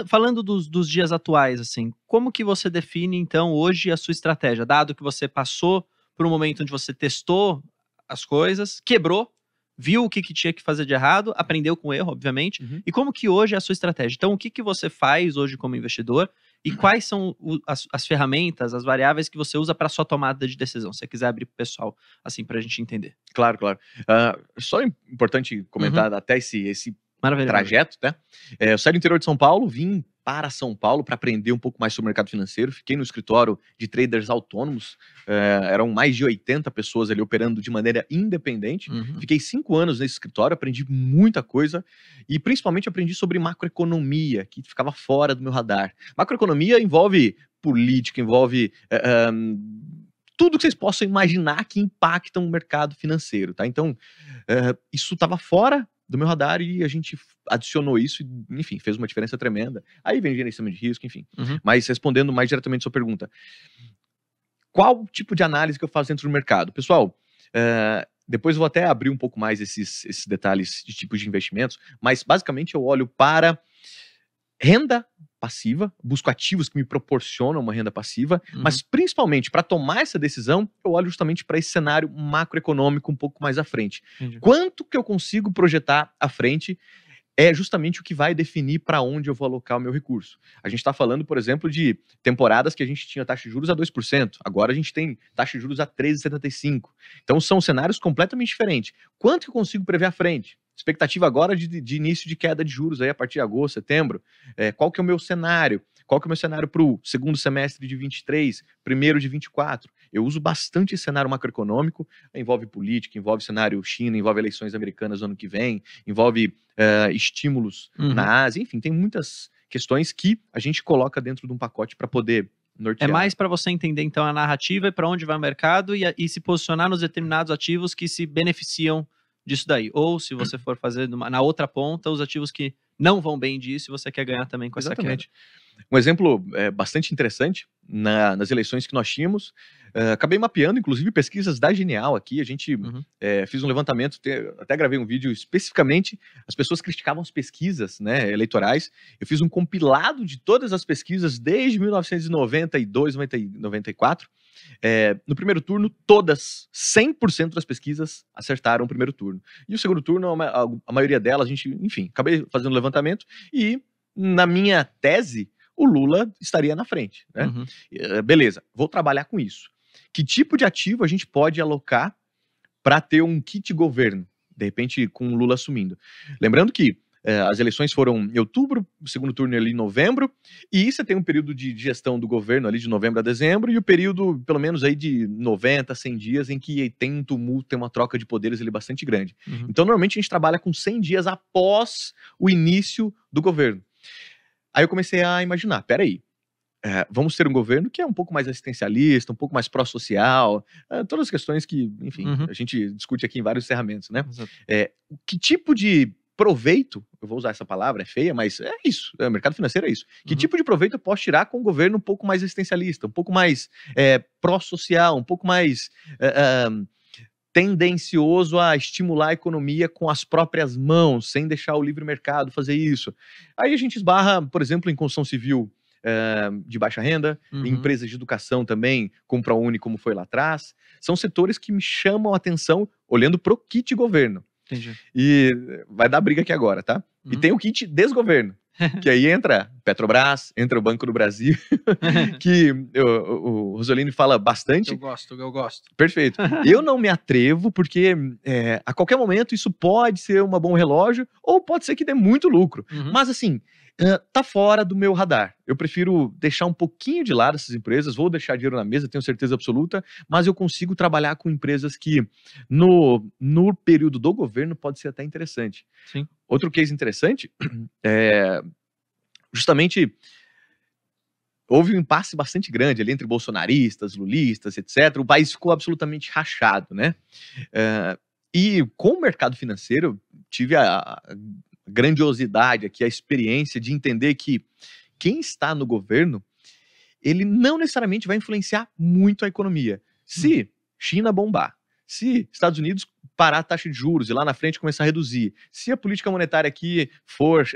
Falando dos dias atuais, assim, como que você define, então, hoje a sua estratégia? Dado que você passou por um momento onde você testou as coisas, quebrou, viu o que tinha que fazer de errado, aprendeu com o erro, obviamente, Uhum. e como que hoje é a sua estratégia? Então, o que você faz hoje como investidor e quais são as ferramentas, as variáveis que você usa para sua tomada de decisão? Se você quiser abrir pro pessoal, assim, pra gente entender. Claro, claro. Só importante comentar até esse Maravilha, maravilha. trajeto, né? Eu saí do interior de São Paulo, vim para São Paulo para aprender um pouco mais sobre o mercado financeiro. Fiquei no escritório de traders autônomos. Eram mais de 80 pessoas ali operando de maneira independente. Uhum. Fiquei 5 anos nesse escritório, aprendi muita coisa e principalmente aprendi sobre macroeconomia, que ficava fora do meu radar. Macroeconomia envolve política, envolve tudo que vocês possam imaginar que impacta um mercado financeiro, tá? Então, isso estava fora do meu radar e a gente adicionou isso e, enfim, fez uma diferença tremenda. Aí vem gerenciamento de risco, enfim. Uhum. Mas respondendo mais diretamente a sua pergunta, qual tipo de análise que eu faço dentro do mercado? Pessoal, depois eu vou até abrir um pouco mais esses detalhes de tipos de investimentos, mas basicamente eu olho para renda passiva, busco ativos que me proporcionam uma renda passiva, mas principalmente para tomar essa decisão, eu olho justamente para esse cenário macroeconômico um pouco mais à frente. Entendi. Quanto que eu consigo projetar à frente é justamente o que vai definir para onde eu vou alocar o meu recurso. A gente está falando, por exemplo, de temporadas que a gente tinha taxa de juros a 2%, agora a gente tem taxa de juros a 13,75%. Então são cenários completamente diferentes. Quanto que eu consigo prever à frente? Expectativa agora de início de queda de juros aí a partir de agosto, setembro. Qual que é o meu cenário? Qual que é o meu cenário para o segundo semestre de 23, primeiro de 24? Eu uso bastante esse cenário macroeconômico, envolve política, envolve cenário China, envolve eleições americanas no ano que vem, envolve estímulos na Ásia, enfim, tem muitas questões que a gente coloca dentro de um pacote para poder nortear. É mais para você entender, então, a narrativa e para onde vai o mercado e se posicionar nos determinados ativos que se beneficiam disso daí. Ou, se você for fazer na outra ponta, os ativos que não vão bem disso e você quer ganhar também com essa queda. Exatamente. Um exemplo bastante interessante, nas eleições que nós tínhamos, acabei mapeando, inclusive, pesquisas da Genial aqui, a gente fiz um levantamento, até gravei um vídeo especificamente, as pessoas criticavam as pesquisas, né, eleitorais, eu fiz um compilado de todas as pesquisas desde 1992, 94, no primeiro turno, todas, 100% das pesquisas acertaram o primeiro turno. E o segundo turno, a maioria delas, a gente, enfim, acabei fazendo um levantamento e, na minha tese, o Lula estaria na frente, né? Beleza, vou trabalhar com isso. Que tipo de ativo a gente pode alocar para ter um kit governo, de repente com o Lula assumindo? Lembrando que as eleições foram em outubro, o segundo turno ali em novembro, e você tem um período de gestão do governo ali de novembro a dezembro, e o período, pelo menos aí de 90, 100 dias, em que tem um tumulto, tem uma troca de poderes ali bastante grande. Então, normalmente a gente trabalha com 100 dias após o início do governo. Aí eu comecei a imaginar, peraí, vamos ter um governo que é um pouco mais assistencialista, um pouco mais pró-social, todas as questões que, enfim, a gente discute aqui em vários encerramentos, né? Que tipo de proveito, eu vou usar essa palavra, é feia, mas é isso, o mercado financeiro é isso. Que tipo de proveito eu posso tirar com um governo um pouco mais assistencialista, um pouco mais pró-social, um pouco mais tendencioso a estimular a economia com as próprias mãos, sem deixar o livre mercado fazer isso. Aí a gente esbarra, por exemplo, em construção civil de baixa renda, em empresas de educação também, como ProUni, como foi lá atrás. São setores que me chamam a atenção olhando pro kit governo. Entendi. E vai dar briga aqui agora, tá? E tem o kit desgoverno, que aí entra Petrobras, entra o Banco do Brasil, que o Rosolini fala bastante. Eu gosto. Perfeito. Eu não me atrevo, porque a qualquer momento isso pode ser um bom relógio, ou pode ser que dê muito lucro. Mas assim, tá fora do meu radar. Eu prefiro deixar um pouquinho de lado essas empresas, vou deixar dinheiro na mesa, tenho certeza absoluta, mas eu consigo trabalhar com empresas que no período do governo pode ser até interessante. Sim. Outro case interessante justamente houve um impasse bastante grande ali entre bolsonaristas, lulistas, etc. O país ficou absolutamente rachado, né? E com o mercado financeiro, tive a grandiosidade aqui, a experiência de entender que quem está no governo, ele não necessariamente vai influenciar muito a economia. Se China bombar, se Estados Unidos parar a taxa de juros e lá na frente começar a reduzir, se a política monetária aqui for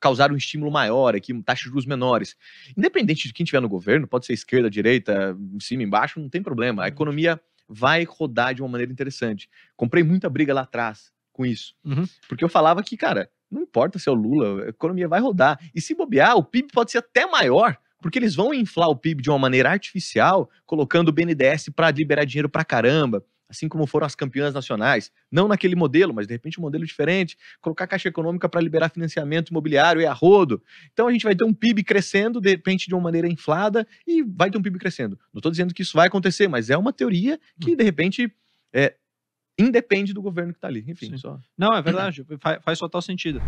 causar um estímulo maior aqui, taxas de juros menores. Independente de quem estiver no governo, pode ser esquerda, direita, em cima, embaixo, não tem problema. A economia vai rodar de uma maneira interessante. Comprei muita briga lá atrás com isso. Porque eu falava que, cara, não importa se é o Lula, a economia vai rodar. E se bobear, o PIB pode ser até maior, porque eles vão inflar o PIB de uma maneira artificial, colocando o BNDES para liberar dinheiro pra caramba, assim como foram as campeãs nacionais. Não naquele modelo, mas de repente um modelo diferente. Colocar Caixa Econômica para liberar financiamento imobiliário e a rodo. Então a gente vai ter um PIB crescendo, de repente de uma maneira inflada, e vai ter um PIB crescendo. Não estou dizendo que isso vai acontecer, mas é uma teoria que de repente independe do governo que está ali. Enfim, só... Não, é verdade. Faz total sentido.